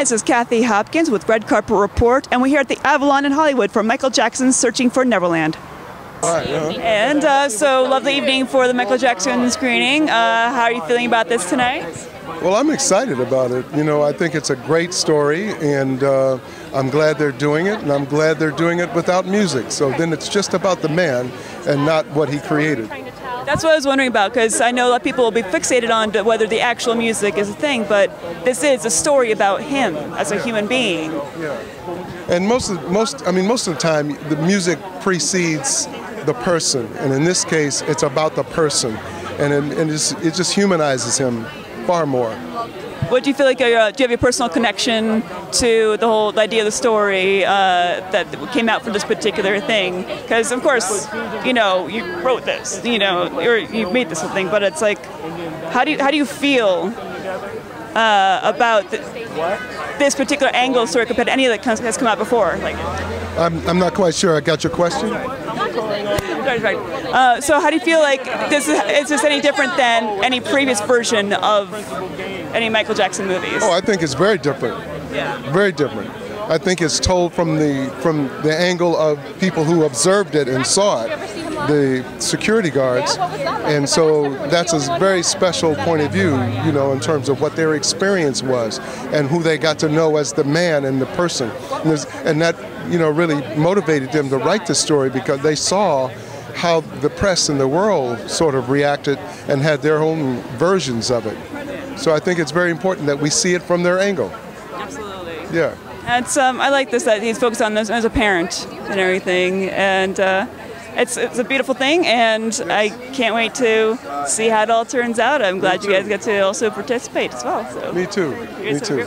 This is Kathy Hopkins with Red Carpet Report, and we're here at the Avalon in Hollywood for Michael Jackson's Searching for Neverland. Right, And so, lovely evening for the Michael Jackson screening. How are you feeling about this tonight? Well, I'm excited about it. You know, I think it's a great story, and I'm glad they're doing it, and I'm glad they're doing it without music. So then it's just about the man and not what he created. That's what I was wondering about, because I know that people will be fixated on whether the actual music is a thing, but this is a story about him as a human being. Yeah. And most of the time, the music precedes the person, and in this case, it's about the person, and it just humanizes him far more. What do you feel like? Do you have a personal connection to the whole idea of the story that came out for this particular thing? Because of course, you know, you wrote this, you know, or you made this whole thing, but it's like, how do you feel about this particular angle of the story compared to any that has come out before? Like, I'm not quite sure I got your question. Right. So how do you feel like is this any different than any previous version of any Michael Jackson movies? Oh, I think it's very different. Yeah. Very different. I think it's told from the angle of people who observed it and saw it, the security guards, and so that's a very special point of view, you know, in terms of what their experience was and who they got to know as the man and the person, and that, you know, really motivated them to write the story because they saw how the press and the world sort of reacted and had their own versions of it. So I think it's very important that we see it from their angle. Absolutely. Yeah. And I like this, that he's focused on this as a parent and everything, and it's a beautiful thing, and I can't wait to see how it all turns out. I'm glad you guys get to also participate as well. So. Me too. Me too.